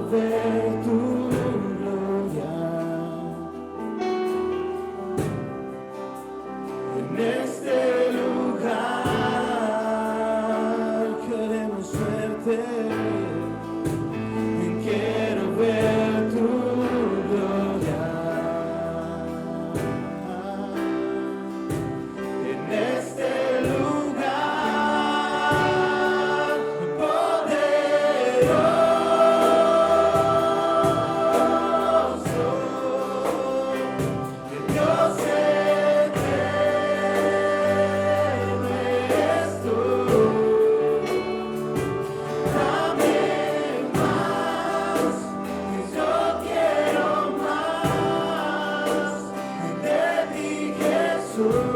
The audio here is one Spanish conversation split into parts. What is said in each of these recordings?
ver tu gloria en este lugar. Queremos verte, quiero ver tu gloria en este lugar poderoso, que Dios eterno eres tú. Dame más, que yo quiero más de ti, Jesús.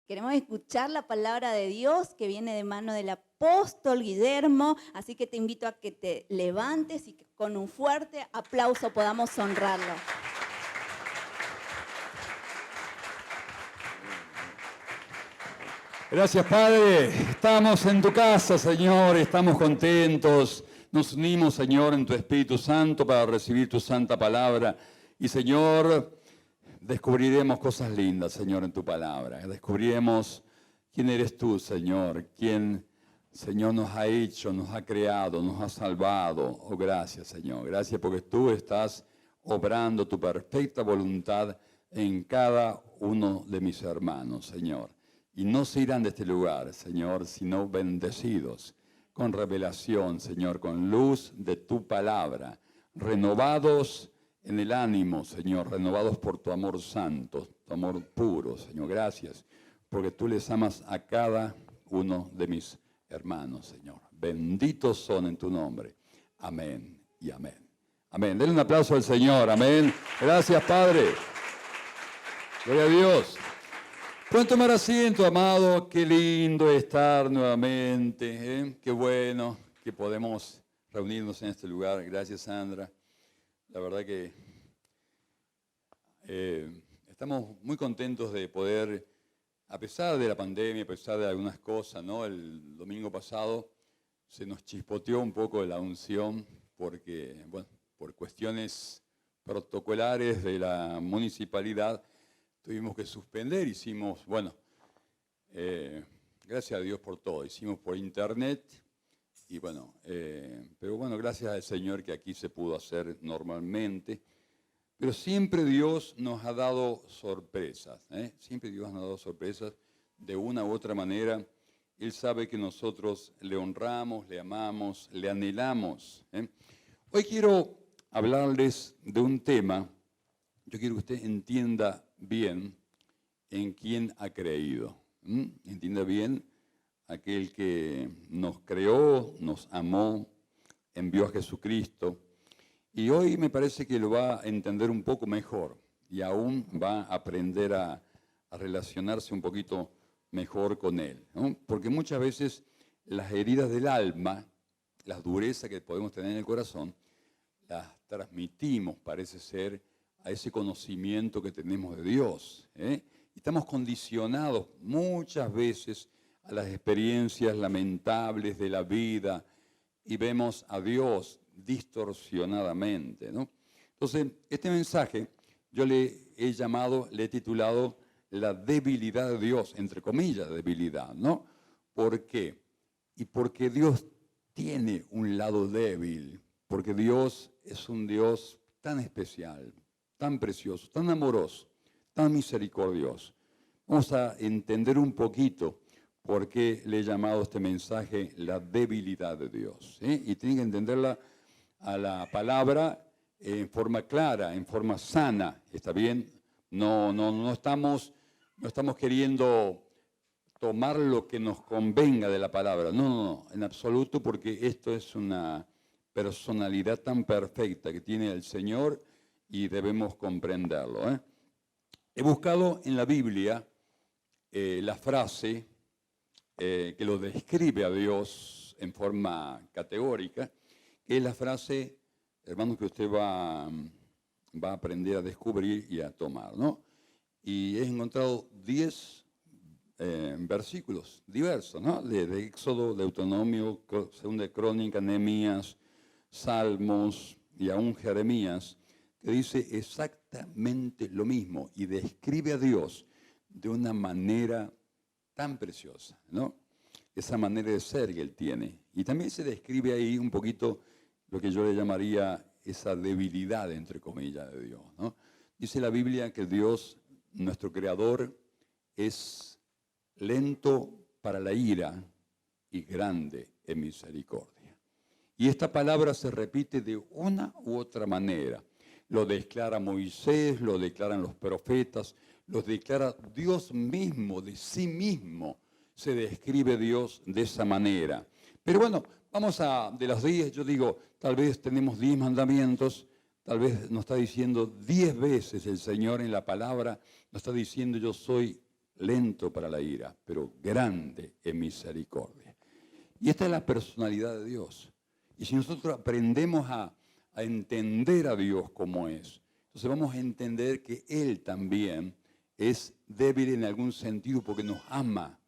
Queremos escuchar la palabra de Dios que viene de mano del apóstol Guillermo, así que te invito a que te levantes y que con un fuerte aplauso podamos honrarlo. Gracias, Padre. Estamos en tu casa, Señor, estamos contentos. Nos unimos, Señor, en tu Espíritu Santo para recibir tu santa palabra. Y, Señor, descubriremos cosas lindas, Señor, en tu palabra. Descubriremos quién eres tú, Señor, quién, Señor, nos ha hecho, nos ha creado, nos ha salvado. Oh, gracias, Señor. Gracias porque tú estás obrando tu perfecta voluntad en cada uno de mis hermanos, Señor. Y no se irán de este lugar, Señor, sino bendecidos, con revelación, Señor, con luz de tu palabra, renovados en el ánimo, Señor, renovados por tu amor santo, tu amor puro, Señor. Gracias, porque tú les amas a cada uno de mis hermanos, Señor. Benditos son en tu nombre. Amén y amén. Amén. Denle un aplauso al Señor. Amén. Gracias, Padre. Gloria a Dios. Pueden tomar asiento, amado. Qué lindo estar nuevamente. Qué bueno que podemos reunirnos en este lugar. Gracias, Sandra. La verdad que estamos muy contentos de poder, a pesar de la pandemia, a pesar de algunas cosas, ¿no? El domingo pasado se nos chispoteó un poco la unción porque, bueno, por cuestiones protocolares de la municipalidad tuvimos que suspender. Hicimos, bueno, gracias a Dios por todo, hicimos por internet. Y bueno, pero bueno, gracias al Señor que aquí se pudo hacer normalmente. Pero siempre Dios nos ha dado sorpresas, siempre Dios nos ha dado sorpresas de una u otra manera. Él sabe que nosotros le honramos, le amamos, le anhelamos. Hoy quiero hablarles de un tema. Yo quiero que usted entienda bien en quién ha creído. Entienda bien aquel que nos creó, nos amó, envió a Jesucristo. Y hoy me parece que lo va a entender un poco mejor y aún va a aprender a relacionarse un poquito mejor con Él, ¿no? Porque muchas veces las heridas del alma, las durezas que podemos tener en el corazón, las transmitimos, parece ser, a ese conocimiento que tenemos de Dios. Estamos condicionados muchas veces a las experiencias lamentables de la vida y vemos a Dios distorsionadamente, ¿no? Entonces, este mensaje yo le he titulado la debilidad de Dios, entre comillas, debilidad, ¿no? ¿Por qué? Y porque Dios tiene un lado débil, porque Dios es un Dios tan especial, tan precioso, tan amoroso, tan misericordioso. vamos a entender un poquito por qué le he llamado a este mensaje la debilidad de Dios, ¿sí? Y tienen que entenderla a la palabra en forma clara, en forma sana, ¿está bien? No estamos queriendo tomar lo que nos convenga de la palabra, no, en absoluto, porque esto es una personalidad tan perfecta que tiene el Señor y debemos comprenderlo, ¿eh? He buscado en la Biblia la frase que lo describe a Dios en forma categórica, que es la frase, hermanos, que usted va a aprender a descubrir y a tomar, ¿no? Y he encontrado 10 versículos diversos, ¿no? De Éxodo, Deuteronomio, Segunda de Crónica, Nehemías, Salmos y aún Jeremías, que dice exactamente lo mismo y describe a Dios de una manera tan preciosa, ¿no? Esa manera de ser que Él tiene. Y también se describe ahí un poquito lo que yo le llamaría esa debilidad, entre comillas, de Dios, ¿no? Dice la Biblia que Dios, nuestro Creador, es lento para la ira y grande en misericordia. Y esta palabra se repite de una u otra manera. Lo declara Moisés, lo declaran los profetas, lo declara Dios mismo, de sí mismo se describe Dios de esa manera. Pero bueno, de las 10, yo digo, tal vez tenemos 10 mandamientos, tal vez nos está diciendo 10 veces el Señor en la palabra, nos está diciendo yo soy lento para la ira, pero grande en misericordia. Y esta es la personalidad de Dios. Y si nosotros aprendemos a entender a Dios como es, entonces vamos a entender que Él también es débil en algún sentido porque nos ama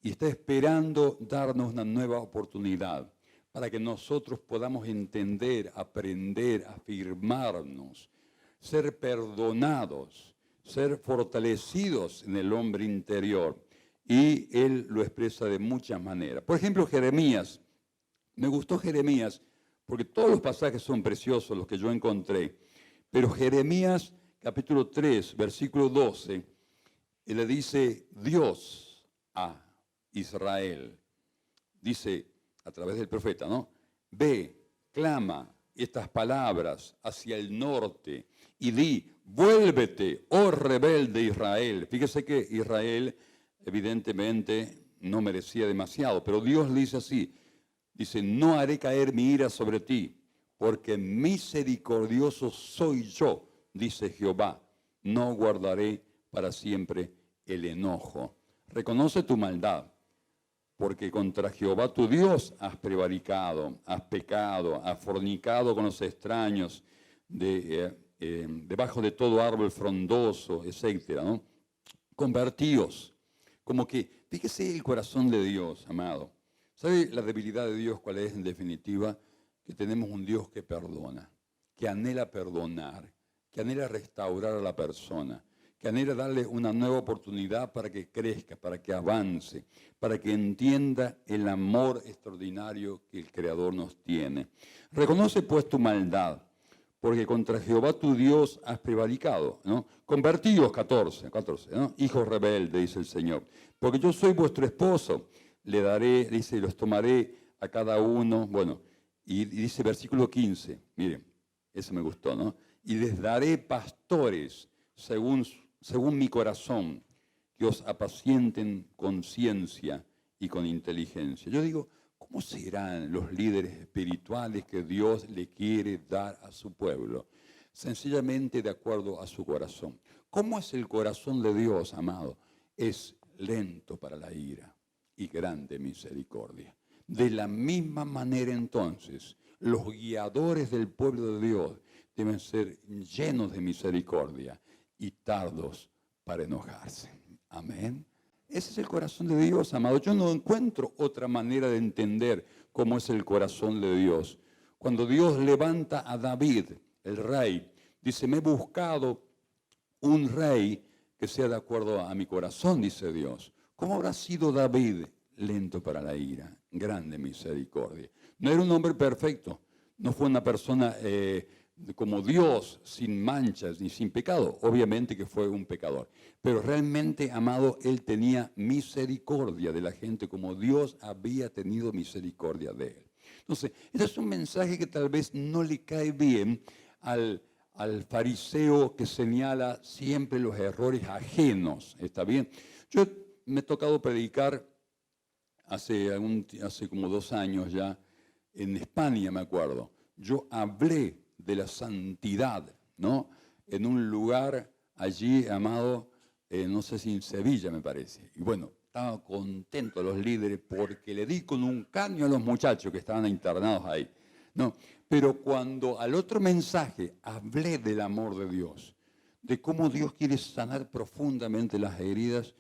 y está esperando darnos una nueva oportunidad para que nosotros podamos entender, aprender, afirmarnos, ser perdonados, ser fortalecidos en el hombre interior. Y Él lo expresa de muchas maneras. Por ejemplo, Jeremías. Me gustó Jeremías porque todos los pasajes son preciosos, los que yo encontré. Pero Jeremías, capítulo 3, versículo 12, Él le dice Dios a Israel. Dice a través del profeta, ¿no? Ve, clama estas palabras hacia el norte y di, vuélvete, oh rebelde Israel. Fíjese que Israel evidentemente no merecía demasiado, pero Dios le dice así, dice, no haré caer mi ira sobre ti, porque misericordioso soy yo, dice Jehová, no guardaré para siempre el enojo. Reconoce tu maldad, porque contra Jehová tu Dios has prevaricado, has pecado, has fornicado con los extraños, debajo de todo árbol frondoso, etcétera, ¿no? Convertíos, como que, fíjese el corazón de Dios, amado. ¿Sabe la debilidad de Dios cuál es en definitiva? Que tenemos un Dios que perdona, que anhela perdonar, que anhela restaurar a la persona, que anhela darle una nueva oportunidad para que crezca, para que avance, para que entienda el amor extraordinario que el Creador nos tiene. Reconoce pues tu maldad, porque contra Jehová tu Dios has prevaricado, ¿no? Convertíos, 14, ¿no? Hijos rebeldes, dice el Señor, porque yo soy vuestro esposo, le daré, dice, los tomaré a cada uno, bueno, y dice versículo 15, miren, eso me gustó, ¿no? Y les daré pastores según mi corazón, que os apacienten con ciencia y con inteligencia. Yo digo, ¿cómo serán los líderes espirituales que Dios le quiere dar a su pueblo? Sencillamente de acuerdo a su corazón. ¿Cómo es el corazón de Dios, amado? Es lento para la ira y grande misericordia. De la misma manera entonces, los guiadores del pueblo de Dios deben ser llenos de misericordia y tardos para enojarse. Amén. Ese es el corazón de Dios, amado. Yo no encuentro otra manera de entender cómo es el corazón de Dios. Cuando Dios levanta a David, el rey, dice, me he buscado un rey que sea de acuerdo a mi corazón, dice Dios. ¿Cómo habrá sido David? Lento para la ira, grande misericordia. No era un hombre perfecto, no fue una persona como Dios sin manchas ni sin pecado. Obviamente que fue un pecador. Pero realmente, amado, Él tenía misericordia de la gente como Dios había tenido misericordia de Él. Entonces, este es un mensaje que tal vez no le cae bien al fariseo que señala siempre los errores ajenos. ¿Está bien? Yo me he tocado predicar hace como 2 años ya en España, me acuerdo. Yo hablé de la santidad, ¿no? En un lugar allí, amado, no sé si en Sevilla me parece. Y bueno, estaban contentos los líderes porque le di con un caño a los muchachos que estaban internados ahí, ¿no? Pero cuando al otro mensaje hablé del amor de Dios, de cómo Dios quiere sanar profundamente las heridas,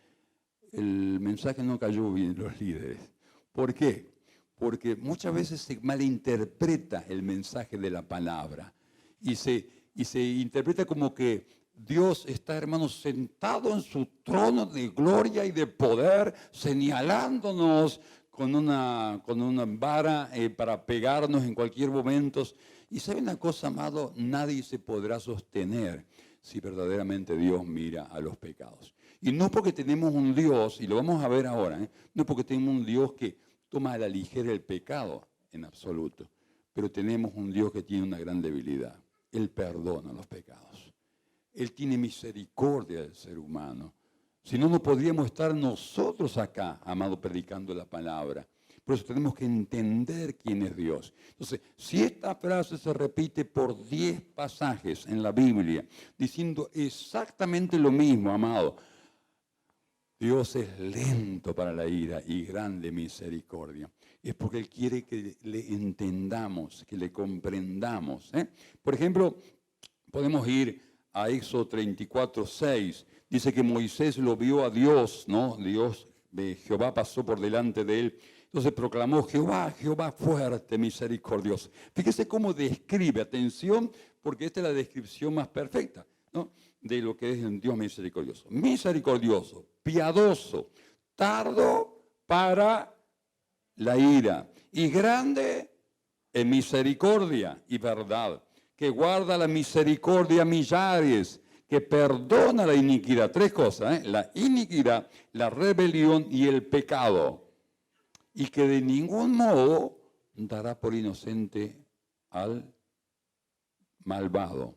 el mensaje no cayó bien en los líderes. ¿Por qué? Porque muchas veces se malinterpreta el mensaje de la palabra y se interpreta como que Dios está, hermanos, sentado en su trono de gloria y de poder, señalándonos con una vara para pegarnos en cualquier momento. Y sabe una cosa, amado, nadie se podrá sostener si verdaderamente Dios mira a los pecados. Y no porque tenemos un Dios, y lo vamos a ver ahora, no porque tenemos un Dios que toma a la ligera el pecado en absoluto, pero tenemos un Dios que tiene una gran debilidad. Él perdona los pecados. Él tiene misericordia del ser humano. Si no, no podríamos estar nosotros acá, amado, predicando la palabra. Por eso tenemos que entender quién es Dios. Entonces, si esta frase se repite por 10 pasajes en la Biblia, diciendo exactamente lo mismo, amado, Dios es lento para la ira y grande misericordia. Es porque Él quiere que le entendamos, que le comprendamos. Por ejemplo, podemos ir a Éxodo 34:6. Dice que Moisés lo vio a Dios, ¿no? Jehová pasó por delante de él. Entonces proclamó: Jehová, Jehová fuerte, misericordioso. Fíjese cómo describe, atención, porque esta es la descripción más perfecta, ¿no?, de lo que es un Dios misericordioso. Misericordioso, piadoso, tardo para la ira y grande en misericordia y verdad, que guarda la misericordia a millares, que perdona la iniquidad. 3 cosas, la iniquidad, la rebelión y el pecado. Y que de ningún modo dará por inocente al malvado.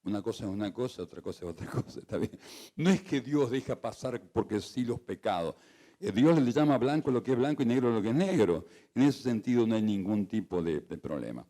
Una cosa es una cosa, otra cosa es otra cosa, ¿está bien? No es que Dios deja pasar porque sí los pecados. Dios le llama blanco lo que es blanco y negro lo que es negro. En ese sentido no hay ningún tipo de problema.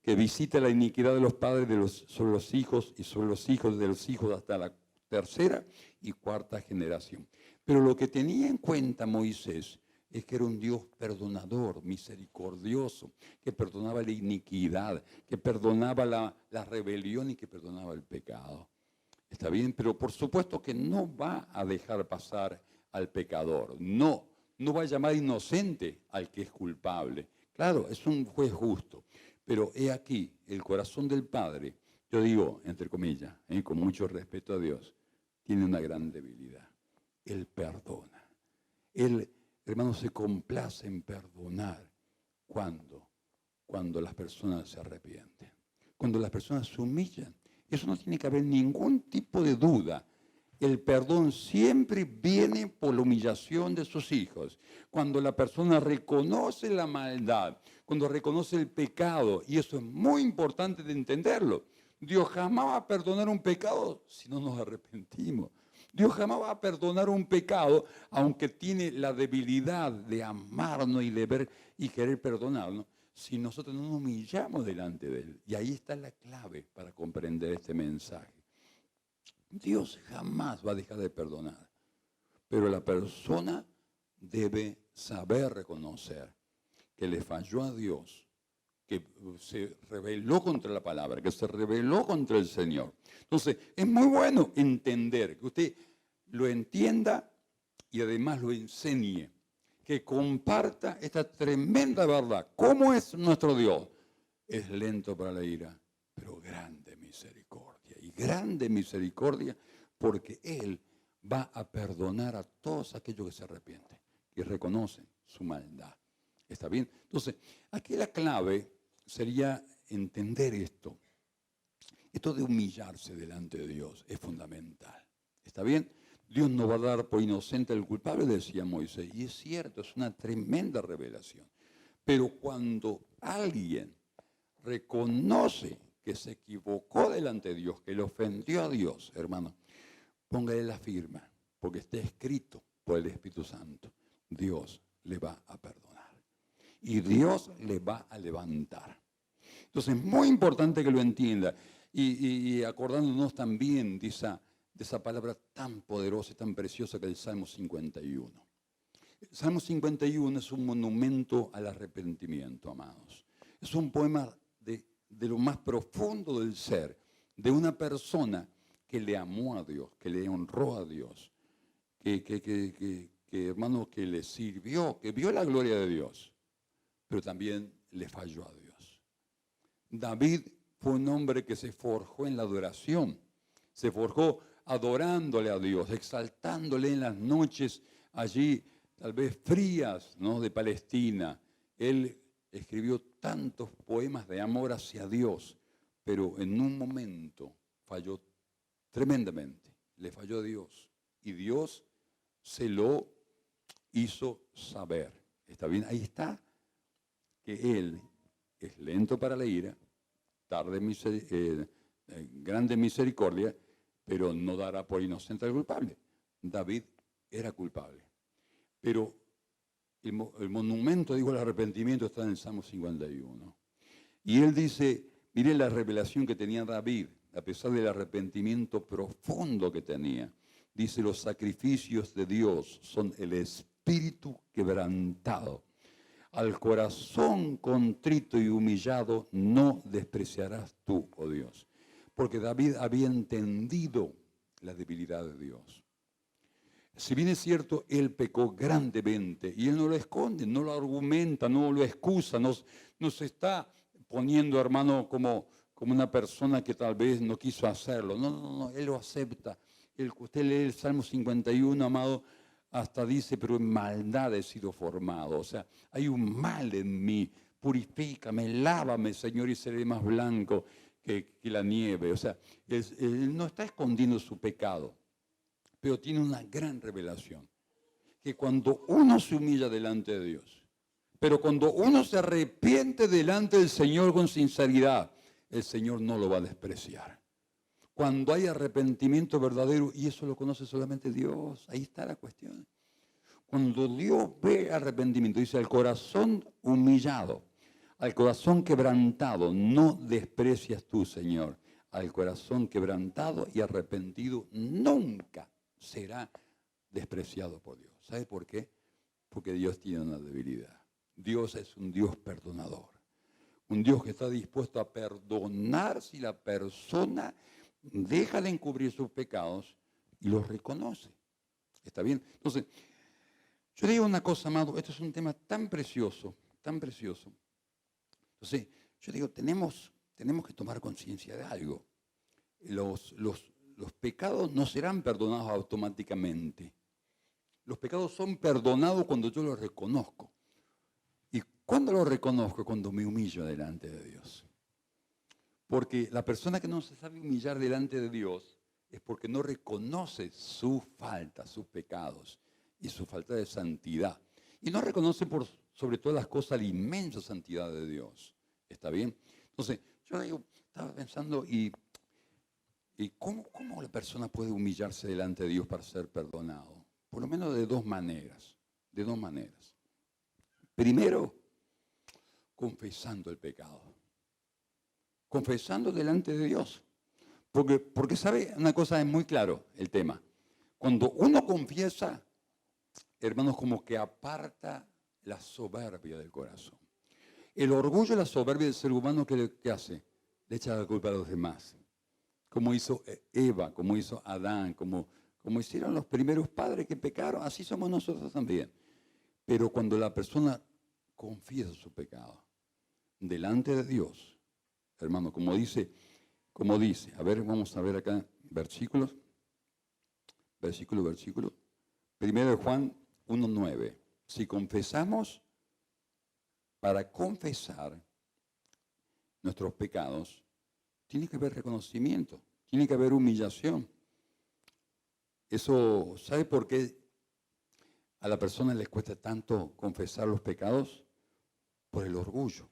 Que visita la iniquidad de los padres sobre los hijos y sobre los hijos de los hijos hasta la 3ª y 4ª generación. Pero lo que tenía en cuenta Moisés es que era un Dios perdonador, misericordioso, que perdonaba la iniquidad, que perdonaba la rebelión y que perdonaba el pecado. ¿Está bien? Pero por supuesto que no va a dejar pasar al pecador. No va a llamar inocente al que es culpable. Claro, es un juez justo. Pero he aquí, el corazón del Padre, yo digo, entre comillas, con mucho respeto a Dios, tiene una gran debilidad. Él perdona. Él, hermano, se complace en perdonar. ¿Cuándo? Cuando las personas se arrepienten. Cuando las personas se humillan. Eso no tiene que haber ningún tipo de duda. El perdón siempre viene por la humillación de sus hijos. Cuando la persona reconoce la maldad, cuando reconoce el pecado, y eso es muy importante de entenderlo. Dios jamás va a perdonar un pecado si no nos arrepentimos. Dios jamás va a perdonar un pecado, aunque tiene la debilidad de amarnos y de ver y querer perdonarnos, si nosotros no nos humillamos delante de Él. Y ahí está la clave para comprender este mensaje. Dios jamás va a dejar de perdonar, pero la persona debe saber reconocer que le falló a Dios, que se rebeló contra la palabra, que se rebeló contra el Señor. Entonces, es muy bueno entender, que usted lo entienda y además lo enseñe, que comparta esta tremenda verdad. ¿Cómo es nuestro Dios? Es lento para la ira, pero grande misericordia. Y grande misericordia porque Él va a perdonar a todos aquellos que se arrepienten y reconocen su maldad. ¿Está bien? Entonces, aquí la clave sería entender esto. Esto de humillarse delante de Dios es fundamental. ¿Está bien? Dios no va a dar por inocente al culpable, decía Moisés. Y es cierto, es una tremenda revelación. Pero cuando alguien reconoce que se equivocó delante de Dios, que le ofendió a Dios, hermano, póngale la firma, porque está escrito por el Espíritu Santo. Dios le va a perdonar. Y Dios le va a levantar. Entonces, es muy importante que lo entienda. Y acordándonos también de esa palabra tan poderosa y tan preciosa que es el Salmo 51. El Salmo 51 es un monumento al arrepentimiento, amados. Es un poema de lo más profundo del ser, de una persona que le amó a Dios, que le honró a Dios, hermano, que le sirvió, que vio la gloria de Dios, pero también le falló a Dios. David fue un hombre que se forjó en la adoración, se forjó adorándole a Dios, exaltándole en las noches allí, tal vez frías, ¿no?, de Palestina. Él escribió tantos poemas de amor hacia Dios, pero en un momento falló tremendamente, le falló a Dios. Y Dios se lo hizo saber. ¿Está bien? Ahí está, que Él es lento para la ira, grande misericordia, pero no dará por inocente al culpable. David era culpable. Pero el monumento, digo, el arrepentimiento está en el Salmo 51. Y él dice, mire la revelación que tenía David, a pesar del arrepentimiento profundo que tenía. Dice, los sacrificios de Dios son el espíritu quebrantado. Al corazón contrito y humillado no despreciarás tú, oh Dios. Porque David había entendido la debilidad de Dios. Si bien es cierto, él pecó grandemente y él no lo esconde, no lo argumenta, no lo excusa, no se está poniendo, hermano, como una persona que tal vez no quiso hacerlo. No, él lo acepta. Usted lee el Salmo 51, amado, hasta dice, pero en maldad he sido formado. O sea, hay un mal en mí. Purifícame, lávame, Señor, y seré más blanco que la nieve. O sea, él no está escondiendo su pecado, pero tiene una gran revelación. Que cuando uno se humilla delante de Dios, pero cuando uno se arrepiente delante del Señor con sinceridad, el Señor no lo va a despreciar. Cuando hay arrepentimiento verdadero, y eso lo conoce solamente Dios, ahí está la cuestión. Cuando Dios ve arrepentimiento, dice, al corazón humillado, al corazón quebrantado, no desprecias tú, Señor. Al corazón quebrantado y arrepentido nunca será despreciado por Dios. ¿Sabe por qué? Porque Dios tiene una debilidad. Dios es un Dios perdonador. Un Dios que está dispuesto a perdonar si la persona deja de encubrir sus pecados y los reconoce. ¿Está bien? Entonces, yo digo una cosa, amado, esto es un tema tan precioso, tan precioso. Entonces, yo digo, tenemos que tomar conciencia de algo. Los pecados no serán perdonados automáticamente. Los pecados son perdonados cuando yo los reconozco. ¿Y cuándo los reconozco? Cuando me humillo delante de Dios. Porque la persona que no se sabe humillar delante de Dios es porque no reconoce su falta, sus pecados y su falta de santidad. Y no reconoce sobre todas las cosas la inmensa santidad de Dios. ¿Está bien? Entonces, yo estaba pensando, ¿y cómo la persona puede humillarse delante de Dios para ser perdonado? Por lo menos de dos maneras. De dos maneras. Primero, confesando el pecado. Confesando delante de Dios. Porque sabe, una cosa es muy claro el tema. Cuando uno confiesa, hermanos, como que aparta la soberbia del corazón. El orgullo y la soberbia del ser humano, ¿qué hace? Le echa la culpa a los demás. Como hizo Eva, como hizo Adán, como hicieron los primeros padres que pecaron, así somos nosotros también. Pero cuando la persona confiesa su pecado delante de Dios, hermano, como dice, a ver, vamos a ver acá versículo. Primero de Juan 1:9. Si confesamos, para confesar, nuestros pecados, tiene que haber reconocimiento, tiene que haber humillación. Eso, ¿sabe por qué a la persona les cuesta tanto confesar los pecados? Por el orgullo.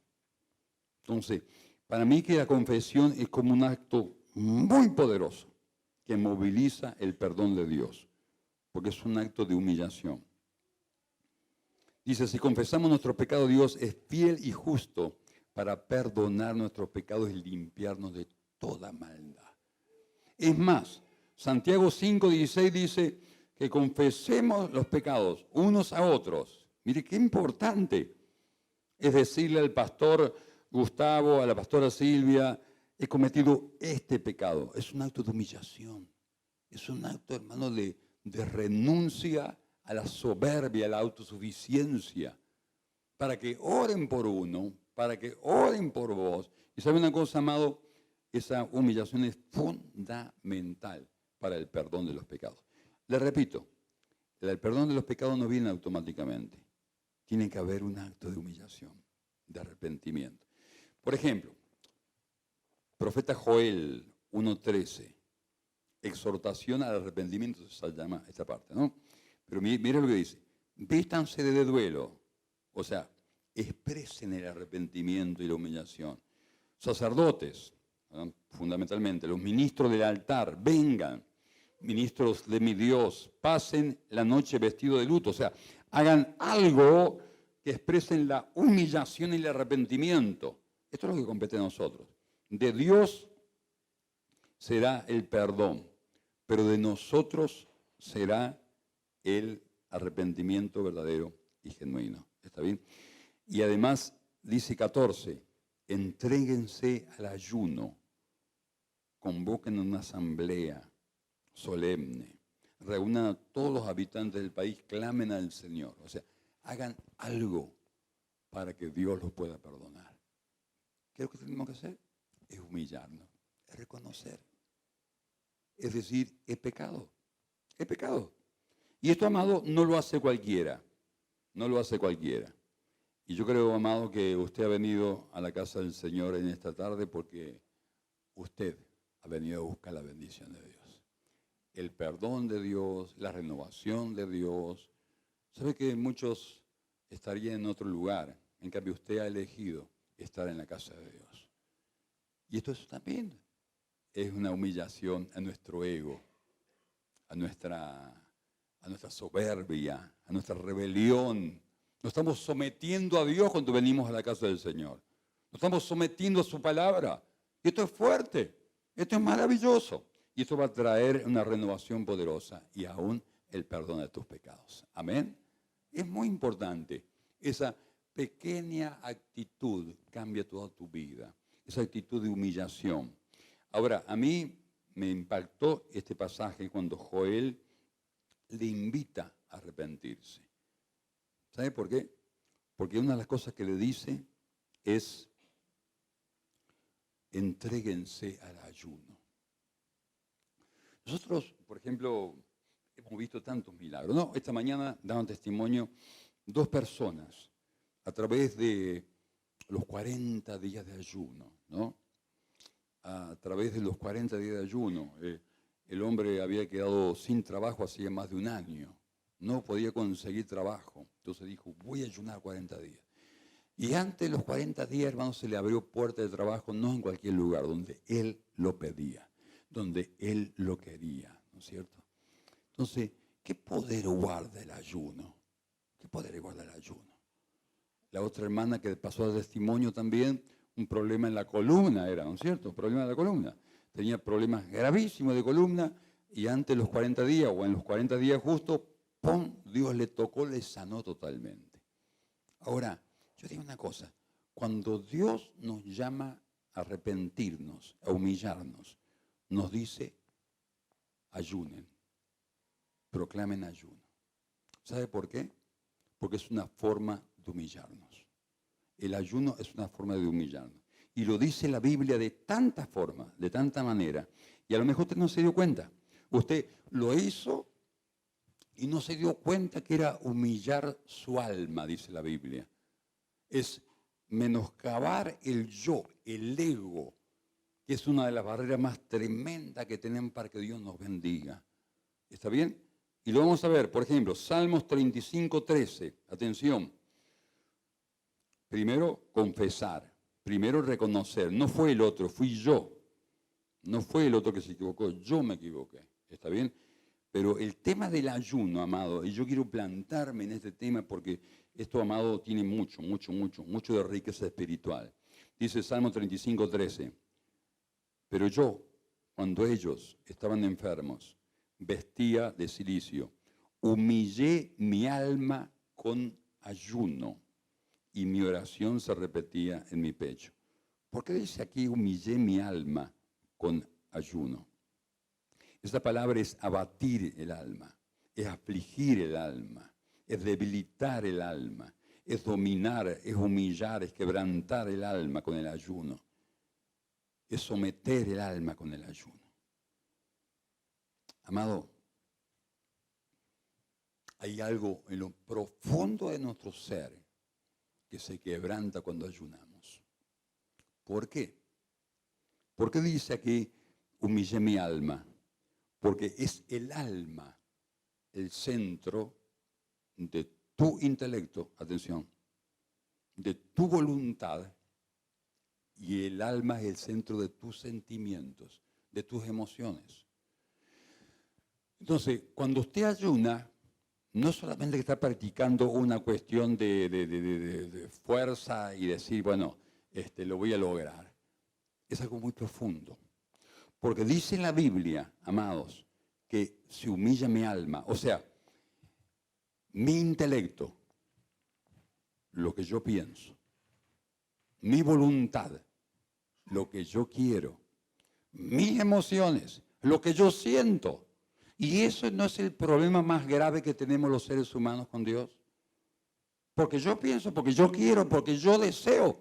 Entonces, para mí que la confesión es como un acto muy poderoso que moviliza el perdón de Dios, porque es un acto de humillación. Dice, si confesamos nuestros pecados, Dios es fiel y justo para perdonar nuestros pecados y limpiarnos de toda maldad. Es más, Santiago 5:16 dice que confesemos los pecados unos a otros. Mire qué importante es decirle al pastor Gustavo, a la pastora Silvia, he cometido este pecado. Es un acto de humillación. Es un acto, hermano, de renuncia a la soberbia, a la autosuficiencia, para que oren por uno, para que oren por vos. Y sabe una cosa, amado, esa humillación es fundamental para el perdón de los pecados. Le repito, el perdón de los pecados no viene automáticamente. Tiene que haber un acto de humillación, de arrepentimiento. Por ejemplo, profeta Joel 1:13, exhortación al arrepentimiento, se llama esta parte, ¿no? Pero mire lo que dice, vístanse de duelo, o sea, expresen el arrepentimiento y la humillación. Sacerdotes, ¿no? Fundamentalmente, los ministros del altar, vengan, ministros de mi Dios, pasen la noche vestidos de luto, o sea, hagan algo que expresen la humillación y el arrepentimiento. Esto es lo que compete a nosotros. De Dios será el perdón, pero de nosotros será el arrepentimiento verdadero y genuino. ¿Está bien? Y además, dice 14, entréguense al ayuno, convoquen una asamblea solemne, reúnan a todos los habitantes del país, clamen al Señor. O sea, hagan algo para que Dios los pueda perdonar. ¿Qué es lo que tenemos que hacer? Es humillarnos, es reconocer. Es decir, es pecado, es pecado. Y esto, amado, no lo hace cualquiera, no lo hace cualquiera. Y yo creo, amado, que usted ha venido a la casa del Señor en esta tarde porque usted ha venido a buscar la bendición de Dios. El perdón de Dios, la renovación de Dios. ¿Sabe que muchos estarían en otro lugar? En cambio, usted ha elegido estar en la casa de Dios. Y esto también es una humillación a nuestro ego, a nuestra soberbia, a nuestra rebelión. Nos estamos sometiendo a Dios cuando venimos a la casa del Señor. Nos estamos sometiendo a su palabra. Y esto es fuerte, esto es maravilloso. Y esto va a traer una renovación poderosa y aún el perdón de tus pecados. Amén. Es muy importante. Esa pequeña actitud cambia toda tu vida. Esa actitud de humillación. Ahora, a mí me impactó este pasaje cuando Joel le invita a arrepentirse. ¿Sabe por qué? Porque una de las cosas que le dice es, entréguense al ayuno. Nosotros, por ejemplo, hemos visto tantos milagros, ¿no? Esta mañana daban testimonio 2 personas a través de los 40 días de ayuno, ¿no? A través de los 40 días de ayuno. El hombre había quedado sin trabajo hacía más de un año. No podía conseguir trabajo. Entonces dijo, voy a ayunar 40 días. Y antes de los 40 días, hermano, se le abrió puerta de trabajo, no en cualquier lugar, donde él lo pedía, donde él lo quería, ¿no es cierto? Entonces, ¿qué poder guarda el ayuno? ¿Qué poder guarda el ayuno? La otra hermana que pasó al testimonio también, un problema en la columna era, ¿no es cierto? Un problema en la columna. Tenía problemas gravísimos de columna y antes de los 40 días o en los 40 días justo, ¡pum!, Dios le tocó, le sanó totalmente. Ahora, yo digo una cosa, cuando Dios nos llama a arrepentirnos, a humillarnos, nos dice, ayunen, proclamen ayuno. ¿Sabe por qué? Porque es una forma de humillarnos. El ayuno es una forma de humillarnos. Y lo dice la Biblia de tantas formas, de tanta manera. Y a lo mejor usted no se dio cuenta. Usted lo hizo y no se dio cuenta que era humillar su alma, dice la Biblia. Es menoscabar el yo, el ego, que es una de las barreras más tremendas que tenemos para que Dios nos bendiga. ¿Está bien? Y lo vamos a ver, por ejemplo, Salmos 35:13. Atención. Primero, confesar. Primero, reconocer. No fue el otro, fui yo. No fue el otro que se equivocó, yo me equivoqué. ¿Está bien? Pero el tema del ayuno, amado, y yo quiero plantarme en este tema porque esto, amado, tiene mucho de riqueza espiritual. Dice Salmo 35:13. Pero yo, cuando ellos estaban enfermos, vestía de cilicio, humillé mi alma con ayuno y mi oración se repetía en mi pecho. ¿Por qué dice aquí humillé mi alma con ayuno? Esta palabra es abatir el alma, es afligir el alma, es debilitar el alma, es dominar, es humillar, es quebrantar el alma con el ayuno, es someter el alma con el ayuno. Amado, hay algo en lo profundo de nuestro ser que se quebranta cuando ayunamos. ¿Por qué? ¿Por qué dice aquí humillé mi alma? Porque es el alma el centro de tu intelecto, atención, de tu voluntad, y el alma es el centro de tus sentimientos, de tus emociones. Entonces, cuando usted ayuna, no solamente que está practicando una cuestión de fuerza y decir, bueno, lo voy a lograr. Es algo muy profundo. Porque dice en la Biblia, amados, que se humilla mi alma. O sea, mi intelecto, lo que yo pienso, mi voluntad, lo que yo quiero, mis emociones, lo que yo siento. Y eso no es el problema más grave que tenemos los seres humanos con Dios. Porque yo pienso, porque yo quiero, porque yo deseo,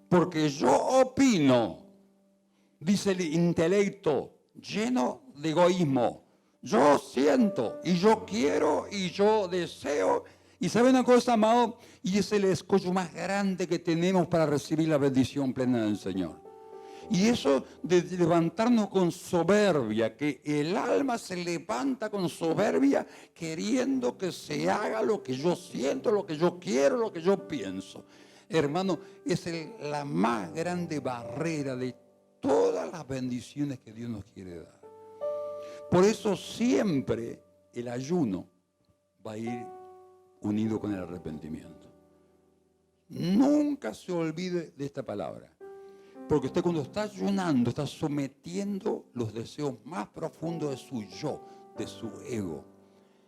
porque yo opino. Dice el intelecto lleno de egoísmo. Yo siento y yo quiero y yo deseo. Y ¿sabe una cosa, amado? Y es el escollo más grande que tenemos para recibir la bendición plena del Señor. Y eso de levantarnos con soberbia, que el alma se levanta con soberbia queriendo que se haga lo que yo siento, lo que yo quiero, lo que yo pienso. Hermano, es la más grande barrera de todas las bendiciones que Dios nos quiere dar. Por eso siempre el ayuno va a ir unido con el arrepentimiento. Nunca se olvide de esta palabra. Porque usted cuando está ayunando, está sometiendo los deseos más profundos de su yo, de su ego.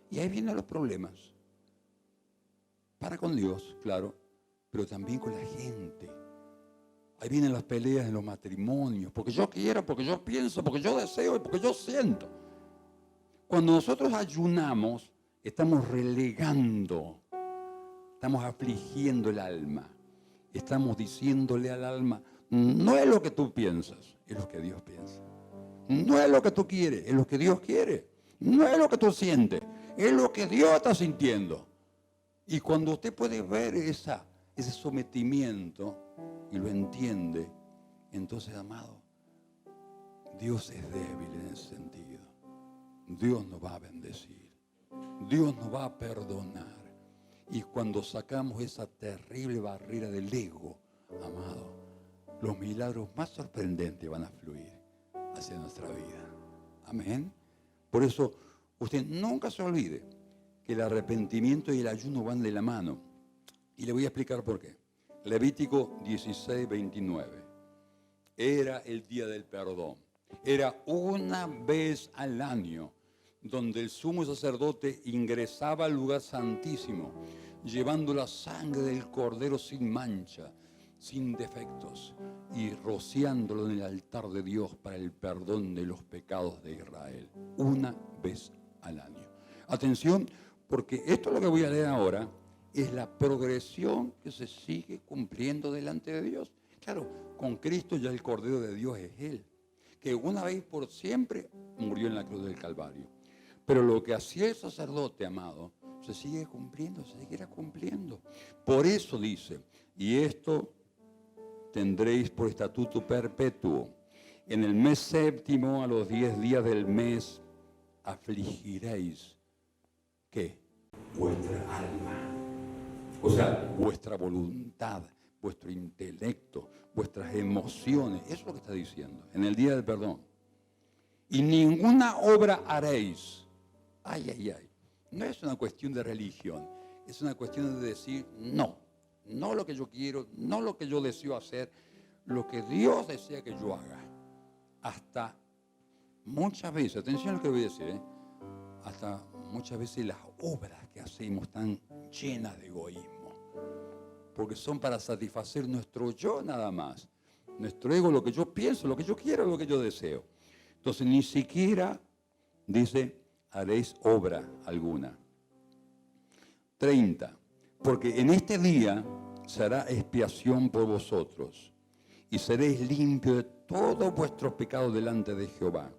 Y ahí vienen los problemas. Para con Dios, claro, pero también con la gente. Ahí vienen las peleas en los matrimonios. Porque yo quiero, porque yo pienso, porque yo deseo y porque yo siento. Cuando nosotros ayunamos, estamos relegando, estamos afligiendo el alma. Estamos diciéndole al alma, no es lo que tú piensas, es lo que Dios piensa. No es lo que tú quieres, es lo que Dios quiere. No es lo que tú sientes, es lo que Dios está sintiendo. Y cuando usted puede ver ese sometimiento y lo entiende, entonces, amado, Dios es débil en ese sentido. Dios nos va a bendecir. Dios nos va a perdonar. Y cuando sacamos esa terrible barrera del ego, amado, los milagros más sorprendentes van a fluir hacia nuestra vida. Amén. Por eso, usted nunca se olvide que el arrepentimiento y el ayuno van de la mano. Y le voy a explicar por qué. Levítico 16:29. Era el día del perdón. Era una vez al año donde el sumo sacerdote ingresaba al lugar santísimo, llevando la sangre del cordero sin mancha, sin defectos, y rociándolo en el altar de Dios para el perdón de los pecados de Israel. Una vez al año. Atención, porque esto lo que voy a leer ahora es la progresión que se sigue cumpliendo delante de Dios. Claro, con Cristo ya el Cordero de Dios es Él, que una vez por siempre murió en la cruz del Calvario. Pero lo que hacía el sacerdote, amado, se sigue cumpliendo, se seguirá cumpliendo. Por eso dice, y esto tendréis por estatuto perpetuo. En el mes séptimo, a los 10 días del mes, afligiréis, ¿qué? Vuestra alma. O sea, vuestra voluntad, vuestro intelecto, vuestras emociones. Eso es lo que está diciendo, en el día del perdón. Y ninguna obra haréis. Ay, ay, ay. No es una cuestión de religión, es una cuestión de decir no. No lo que yo quiero, no lo que yo deseo hacer, lo que Dios desea que yo haga. Hasta muchas veces, atención a lo que voy a decir, hasta muchas veces las obras que hacemos están llenas de egoísmo, porque son para satisfacer nuestro yo nada más, nuestro ego, lo que yo pienso, lo que yo quiero, lo que yo deseo. Entonces ni siquiera dice haréis obra alguna. 30. Porque en este día será expiación por vosotros y seréis limpios de todos vuestros pecados delante de Jehová.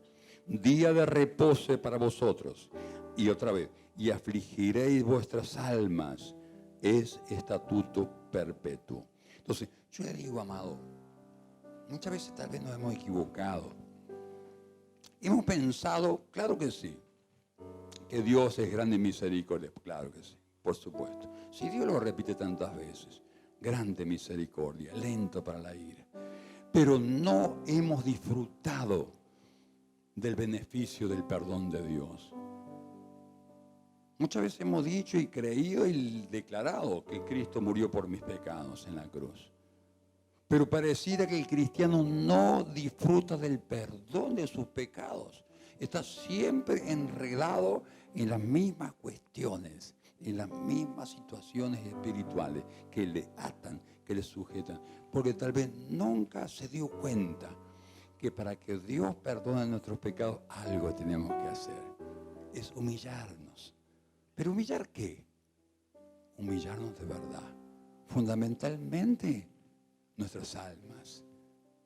Día de reposo para vosotros. Y otra vez, y afligiréis vuestras almas. Es estatuto perpetuo. Entonces, yo le digo, amado, muchas veces tal vez nos hemos equivocado. Hemos pensado, claro que sí, que Dios es grande en misericordia. Claro que sí, por supuesto. Si Dios lo repite tantas veces, grande misericordia, lento para la ira. Pero no hemos disfrutado del beneficio del perdón de Dios. Muchas veces hemos dicho y creído y declarado que Cristo murió por mis pecados en la cruz. Pero pareciera que el cristiano no disfruta del perdón de sus pecados. Está siempre enredado en las mismas cuestiones, en las mismas situaciones espirituales que le atan, que le sujetan. Porque tal vez nunca se dio cuenta que para que Dios perdone nuestros pecados, algo tenemos que hacer. Es humillarnos. ¿Pero humillar qué? Humillarnos de verdad. Fundamentalmente, nuestras almas.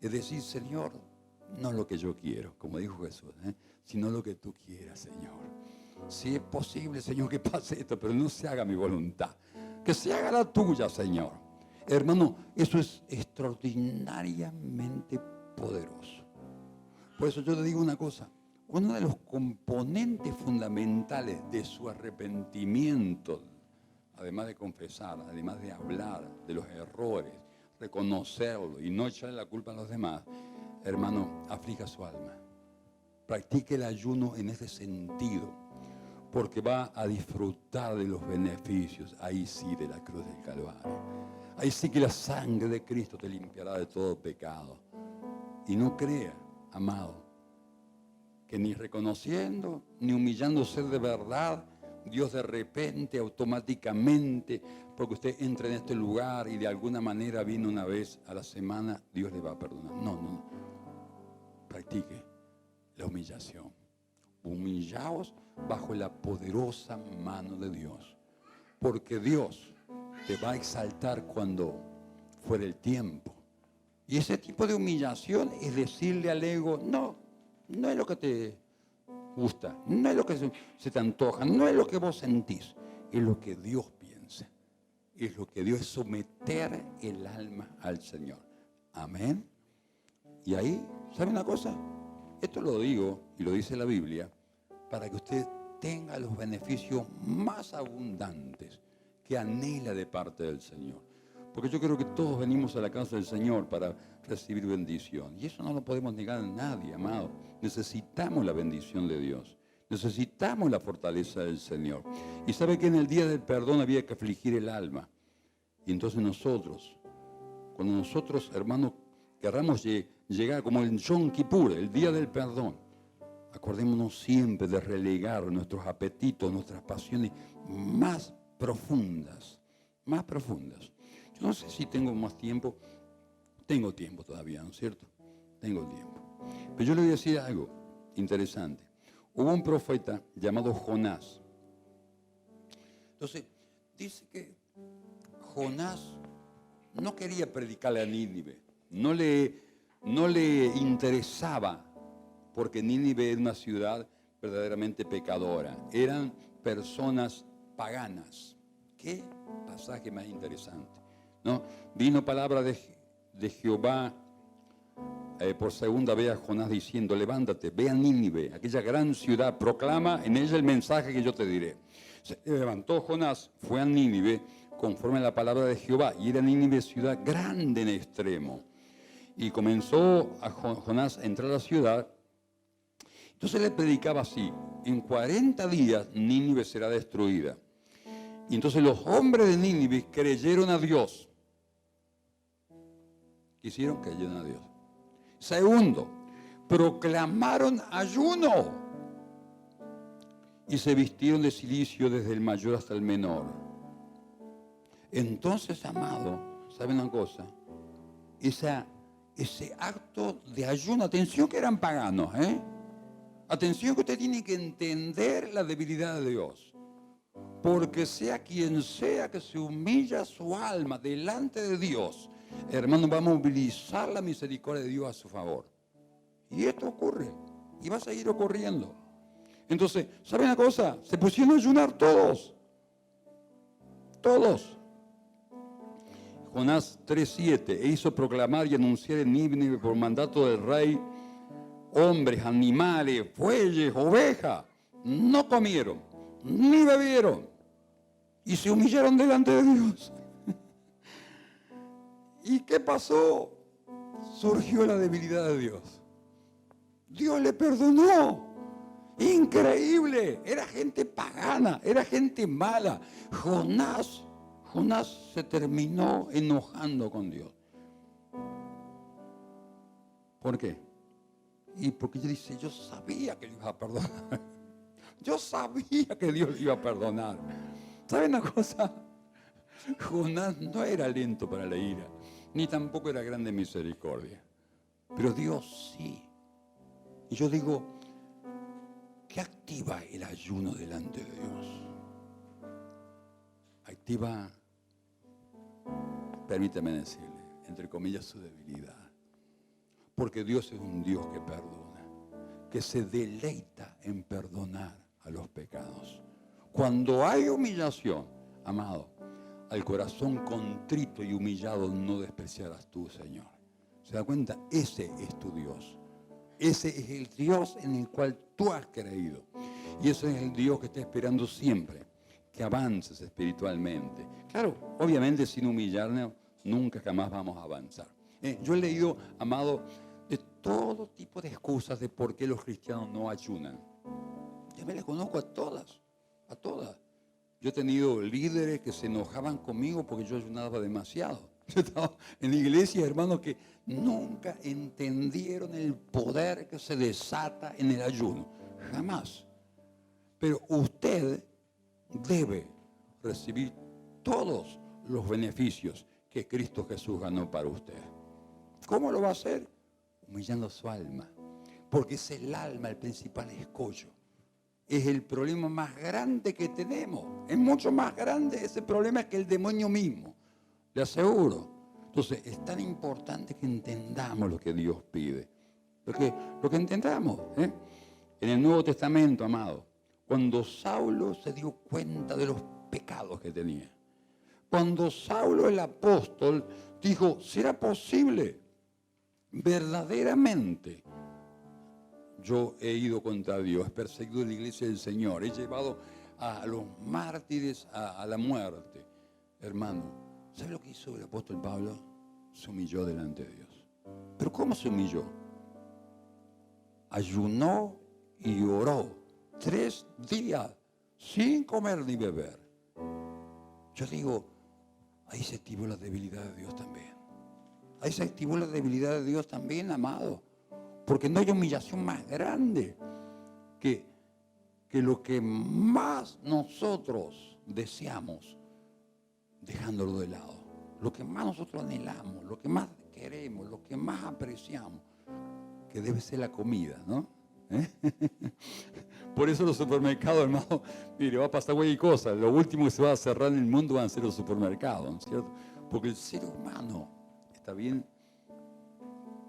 Es decir, Señor, no lo que yo quiero, como dijo Jesús, sino lo que tú quieras, Señor. Si es posible, Señor, que pase esto, pero no se haga mi voluntad. Que se haga la tuya, Señor. Hermano, eso es extraordinariamente poderoso. Por eso yo le digo una cosa. Uno de los componentes fundamentales de su arrepentimiento, además de confesar, además de hablar de los errores, reconocerlo y no echarle la culpa a los demás, hermano, aflija su alma. Practique el ayuno en ese sentido, porque va a disfrutar de los beneficios, ahí sí, de la cruz del Calvario. Ahí sí que la sangre de Cristo te limpiará de todo pecado. Y no crea, amado, que ni reconociendo, ni humillándose de verdad, Dios de repente, automáticamente, porque usted entra en este lugar y de alguna manera viene una vez a la semana, Dios le va a perdonar. No. Practique la humillación. Humillaos bajo la poderosa mano de Dios. Porque Dios te va a exaltar cuando fuera el tiempo. Y ese tipo de humillación es decirle al ego, no es lo que te gusta, no es lo que se te antoja, no es lo que vos sentís, es lo que Dios piensa, es lo que Dios es someter el alma al Señor. Amén. Y ahí, ¿sabe una cosa? Esto lo digo y lo dice la Biblia para que usted tenga los beneficios más abundantes que anhela de parte del Señor. Porque yo creo que todos venimos a la casa del Señor para recibir bendición. Y eso no lo podemos negar a nadie, amado. Necesitamos la bendición de Dios. Necesitamos la fortaleza del Señor. Y sabe que en el día del perdón había que afligir el alma. Y entonces cuando nosotros, hermanos, querramos llegar como el Yom Kippur, el día del perdón, acordémonos siempre de relegar nuestros apetitos, nuestras pasiones más profundas. Más profundas. Yo no sé si tengo más tiempo. Tengo tiempo todavía, ¿no es cierto? Tengo tiempo. Pero yo le voy a decir algo interesante. Hubo un profeta llamado Jonás. Entonces, dice que Jonás no quería predicarle a Nínive. No le interesaba, porque Nínive era una ciudad verdaderamente pecadora. Eran personas paganas. ¿Qué pasaje más interesante? ¿No? Vino palabra de de Jehová por segunda vez a Jonás diciendo, levántate, ve a Nínive, aquella gran ciudad, proclama en ella el mensaje que yo te diré. Se levantó Jonás, fue a Nínive conforme a la palabra de Jehová, y era Nínive ciudad grande en extremo. Y comenzó a Jonás a entrar a la ciudad. Entonces le predicaba así, en 40 días Nínive será destruida. Y entonces los hombres de Nínive creyeron a Dios. Quisieron creer a Dios. Segundo, proclamaron ayuno y se vistieron de cilicio desde el mayor hasta el menor. Entonces, amado, ¿saben una cosa? Ese acto de ayuno, atención que eran paganos, atención que usted tiene que entender la debilidad de Dios. Porque sea quien sea que se humilla su alma delante de Dios, hermano, va a movilizar la misericordia de Dios a su favor. Y esto ocurre. Y va a seguir ocurriendo. Entonces, ¿saben una cosa? Se pusieron a ayunar todos. Todos. Jonás 3:7. E hizo proclamar y anunciar en Nínive por mandato del rey, hombres, animales, bueyes, ovejas. No comieron, ni bebieron. Y se humillaron delante de Dios. ¿Y qué pasó? Surgió la debilidad de Dios. Dios le perdonó. Increíble. Era gente pagana, era gente mala. Jonás se terminó enojando con Dios. ¿Por qué? Y porque ella dice, yo sabía que Dios iba a perdonar. Yo sabía que Dios le iba a perdonar. ¿Saben una cosa? Jonás no era lento para la ira, ni tampoco era grande en misericordia. Pero Dios sí. Y yo digo, ¿qué activa el ayuno delante de Dios? Activa, permítame decirle, entre comillas, su debilidad. Porque Dios es un Dios que perdona, que se deleita en perdonar a los pecados. Cuando hay humillación, amado, al corazón contrito y humillado no despreciarás tú, Señor. ¿Se da cuenta? Ese es tu Dios. Ese es el Dios en el cual tú has creído. Y ese es el Dios que está esperando siempre que avances espiritualmente. Claro, obviamente sin humillarnos nunca jamás vamos a avanzar. Yo he leído, amado, de todo tipo de excusas de por qué los cristianos no ayunan. Yo me las conozco a todas, a todas. Yo he tenido líderes que se enojaban conmigo porque yo ayunaba demasiado. Yo estaba en iglesia, hermanos, que nunca entendieron el poder que se desata en el ayuno. Jamás. Pero usted debe recibir todos los beneficios que Cristo Jesús ganó para usted. ¿Cómo lo va a hacer? Humillando su alma. Porque es el alma el principal escollo. Es el problema más grande que tenemos. Es mucho más grande ese problema que el demonio mismo. Le aseguro. Entonces, es tan importante que entendamos lo que Dios pide. Lo que entendamos. En el Nuevo Testamento, amado, cuando Saulo se dio cuenta de los pecados que tenía. Cuando Saulo el apóstol dijo, ¿será posible? Verdaderamente, yo he ido contra Dios, he perseguido la iglesia del Señor, he llevado a los mártires a la muerte. Hermano, ¿sabe lo que hizo el apóstol Pablo? Se humilló delante de Dios. ¿Pero cómo se humilló? Ayunó y oró 3 días sin comer ni beber. Yo digo, ahí se activó la debilidad de Dios también. Ahí se activó la debilidad de Dios también, amado. Porque no hay humillación más grande que lo que más nosotros deseamos, dejándolo de lado. Lo que más nosotros anhelamos, lo que más queremos, lo que más apreciamos, que debe ser la comida, ¿no? Por eso los supermercados, hermano, mire, va a pasar cualquier cosa. Lo último que se va a cerrar en el mundo van a ser los supermercados, ¿no es cierto? Porque el ser humano, está bien,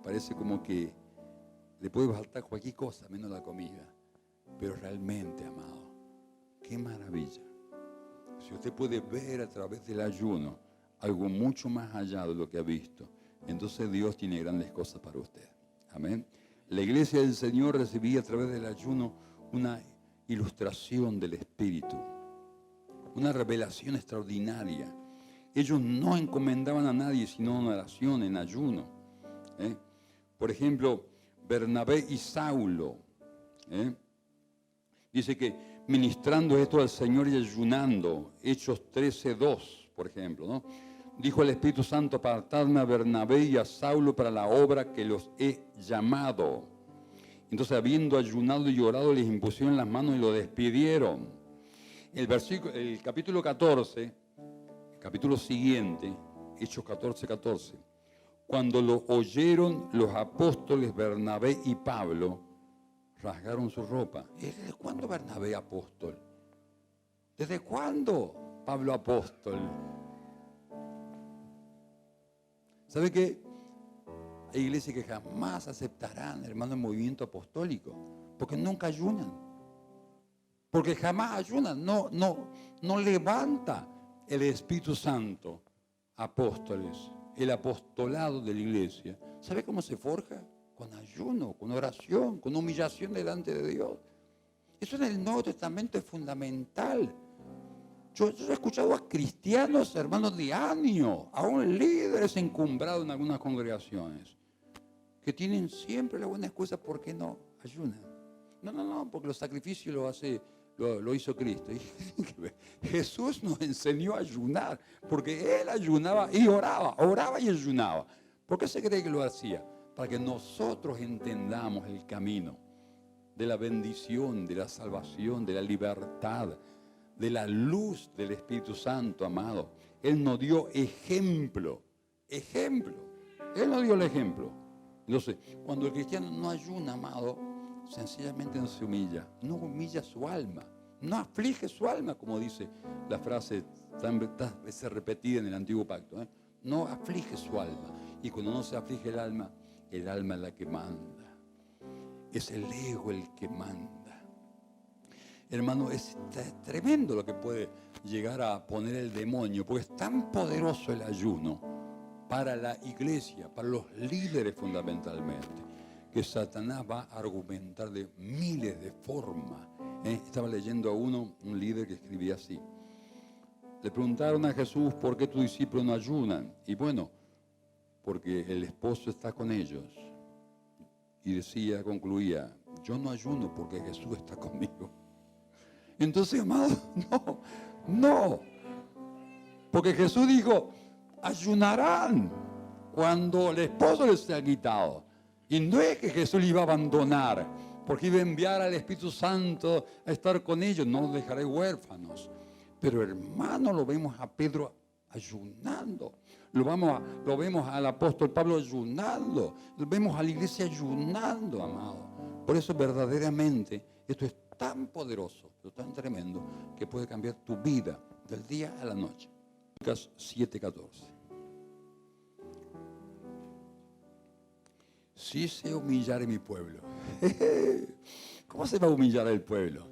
parece como que le puede faltar cualquier cosa, menos la comida. Pero realmente, amado, qué maravilla. Si usted puede ver a través del ayuno algo mucho más allá de lo que ha visto, entonces Dios tiene grandes cosas para usted. Amén. La iglesia del Señor recibía a través del ayuno una ilustración del Espíritu, una revelación extraordinaria. Ellos no encomendaban a nadie sino en oración, en ayuno. Por ejemplo, Bernabé y Saulo, dice que ministrando esto al Señor y ayunando, Hechos 13:2, por ejemplo, ¿no? Dijo el Espíritu Santo: apartadme a Bernabé y a Saulo para la obra que los he llamado. Entonces, habiendo ayunado y orado, les impusieron las manos y lo despidieron. El capítulo 14, el capítulo siguiente, Hechos 14:14, cuando lo oyeron los apóstoles Bernabé y Pablo, rasgaron su ropa. ¿Desde cuándo Bernabé apóstol? ¿Desde cuándo Pablo apóstol? ¿Sabe qué? Hay iglesias que jamás aceptarán, hermano, el movimiento apostólico, porque nunca ayunan. Porque jamás ayunan, no levanta el Espíritu Santo apóstoles, el apostolado de la iglesia. ¿Sabe cómo se forja? Con ayuno, con oración, con humillación delante de Dios. Eso en el Nuevo Testamento es fundamental. Yo he escuchado a cristianos, hermanos de años, aún líderes encumbrados en algunas congregaciones, que tienen siempre la buena excusa por qué no ayunan. No, porque los sacrificios lo hizo Cristo. Y Jesús nos enseñó a ayunar, porque Él ayunaba y oraba y ayunaba. ¿Por qué se cree que lo hacía? Para que nosotros entendamos el camino de la bendición, de la salvación, de la libertad, de la luz del Espíritu Santo, amado. Él nos dio ejemplo. Él nos dio el ejemplo. Entonces, cuando el cristiano no ayuna, amado, sencillamente no se humilla, no humilla su alma, no aflige su alma, como dice la frase tantas veces repetida en el Antiguo Pacto, no aflige su alma. Y cuando no se aflige el alma es la que manda, es el ego el que manda. Hermano, es tremendo lo que puede llegar a poner el demonio, porque es tan poderoso el ayuno para la iglesia, para los líderes fundamentalmente, que Satanás va a argumentar de miles de formas. Estaba leyendo a un líder que escribía así. Le preguntaron a Jesús: ¿por qué tus discípulos no ayunan? Y bueno, porque el esposo está con ellos. Y concluía: yo no ayuno porque Jesús está conmigo. Entonces, amado, no. Porque Jesús dijo: ayunarán cuando el esposo les sea quitado. Y no es que Jesús les iba a abandonar, porque iba a enviar al Espíritu Santo a estar con ellos. No los dejaré huérfanos. Pero, hermano, lo vemos a Pedro ayunando. Lo vemos al apóstol Pablo ayunando. Lo vemos a la iglesia ayunando, amado. Por eso, verdaderamente, esto es tan poderoso, pero tan tremendo, que puede cambiar tu vida del día a la noche. Lucas 7:14. Si se humillare mi pueblo. ¿Cómo se va a humillar el pueblo?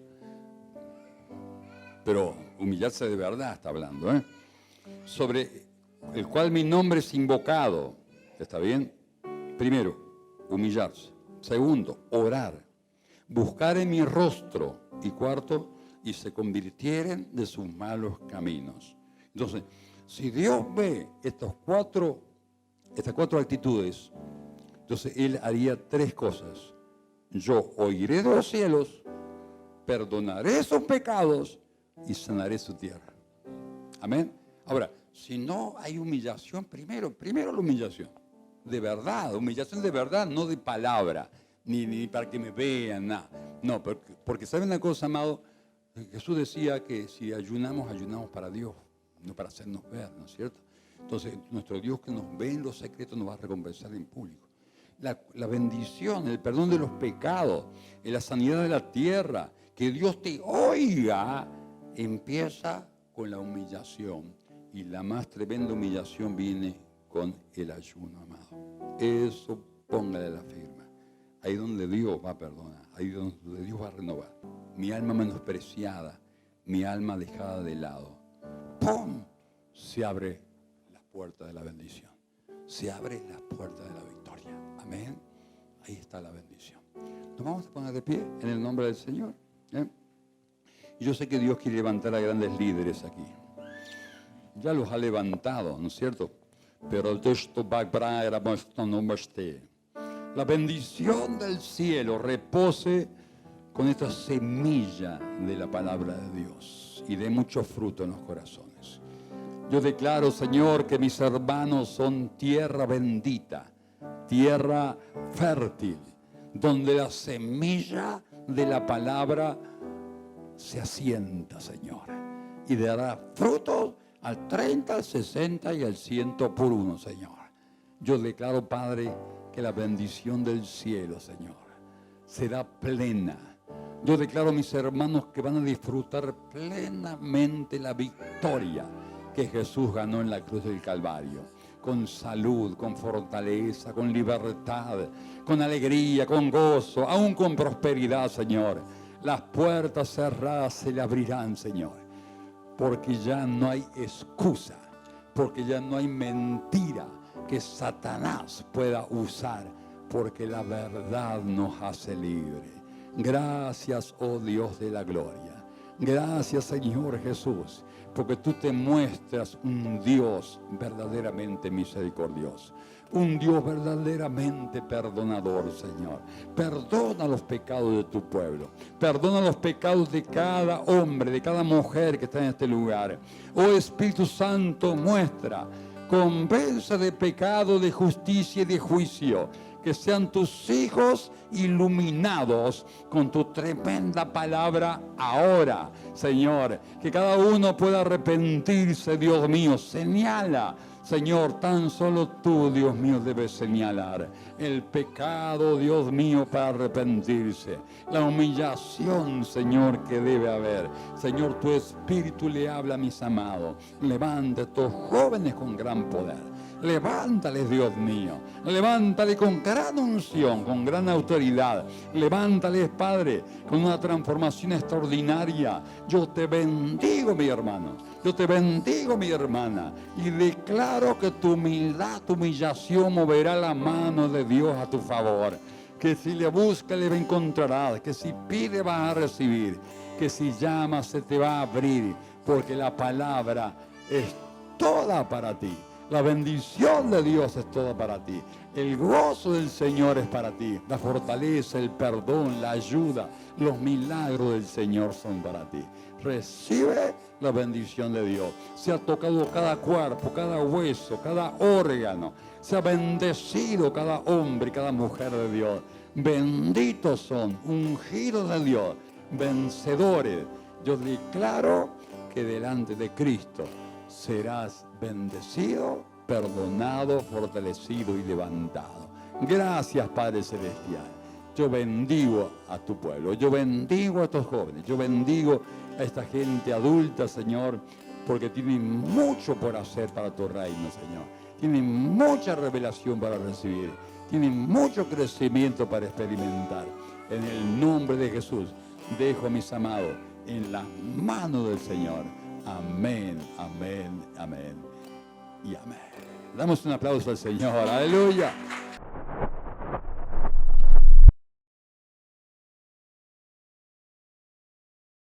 Pero humillarse de verdad está hablando, sobre el cual mi nombre es invocado. ¿Está bien? Primero, humillarse. Segundo, orar. Buscar en mi rostro. Y cuarto, y se convirtieren de sus malos caminos. Entonces, si Dios ve estas cuatro actitudes, entonces Él haría tres cosas. Yo oiré de los cielos, perdonaré sus pecados y sanaré su tierra. Amén. Ahora, si no hay humillación, primero la humillación. De verdad, humillación de verdad, no de palabra, ni para que me vean, nada. No, porque ¿saben una cosa, amado? Jesús decía que si ayunamos para Dios, no para hacernos ver, ¿no es cierto? Entonces, nuestro Dios que nos ve en los secretos nos va a recompensar en público. La bendición, el perdón de los pecados, la sanidad de la tierra, que Dios te oiga, empieza con la humillación. Y la más tremenda humillación viene con el ayuno, amado. Eso póngale la firma. Ahí donde Dios va a perdonar, ahí donde Dios va a renovar. Mi alma menospreciada, mi alma dejada de lado. ¡Pum! Se abre la puerta de la bendición. se abren las puertas de la victoria. Amén. Ahí está la bendición. Nos vamos a poner de pie en el nombre del Señor. Y yo sé que Dios quiere levantar a grandes líderes aquí. Ya los ha levantado, ¿no es cierto? Pero la bendición del cielo repose con esta semilla de la palabra de Dios y de mucho fruto en los corazones. Yo declaro, Señor, que mis hermanos son tierra bendita, tierra fértil, donde la semilla de la palabra se asienta, Señor, y dará frutos al 30, al 60 y al 100 por uno, Señor. Yo declaro, Padre, que la bendición del cielo, Señor, será plena. Yo declaro a mis hermanos que van a disfrutar plenamente la victoria que Jesús ganó en la cruz del Calvario, con salud, con fortaleza, con libertad, con alegría, con gozo, aún con prosperidad, Señor. Las puertas cerradas se le abrirán, Señor, porque ya no hay excusa, porque ya no hay mentira que Satanás pueda usar, porque la verdad nos hace libres. Gracias, oh Dios de la gloria. Gracias, Señor Jesús, porque tú te muestras un Dios verdaderamente misericordioso, un Dios verdaderamente perdonador, Señor. Perdona los pecados de tu pueblo, perdona los pecados de cada hombre, de cada mujer que está en este lugar. Oh Espíritu Santo, muestra, convence de pecado, de justicia y de juicio. Que sean tus hijos iluminados con tu tremenda palabra ahora, Señor. Que cada uno pueda arrepentirse, Dios mío. Señala, Señor, tan solo tú, Dios mío, debes señalar el pecado, Dios mío, para arrepentirse. La humillación, Señor, que debe haber. Señor, tu Espíritu le habla a mis amados. Levanta a estos jóvenes con gran poder. Levántales, Dios mío, levántale con gran unción, con gran autoridad. Levántales, Padre, con una transformación extraordinaria. Yo te bendigo, mi hermano, yo te bendigo, mi hermana, y declaro que tu humildad, tu humillación moverá la mano de Dios a tu favor. Que si le buscas, le encontrarás, que si pide, vas a recibir, que si llamas, se te va a abrir, porque la palabra es toda para ti. La bendición de Dios es toda para ti. El gozo del Señor es para ti. La fortaleza, el perdón, la ayuda, los milagros del Señor son para ti. Recibe la bendición de Dios. Se ha tocado cada cuerpo, cada hueso, cada órgano. Se ha bendecido cada hombre y cada mujer de Dios. Benditos son, ungidos de Dios, vencedores. Yo declaro que delante de Cristo serás bendecido, perdonado, fortalecido y levantado. Gracias, Padre Celestial. Yo bendigo a tu pueblo, yo bendigo a estos jóvenes, yo bendigo a esta gente adulta, Señor, porque tienen mucho por hacer para tu reino, Señor. Tienen mucha revelación para recibir, tienen mucho crecimiento para experimentar. En el nombre de Jesús, dejo a mis amados en las manos del Señor. Amén, amén, amén y amén. Damos un aplauso al Señor. Aleluya.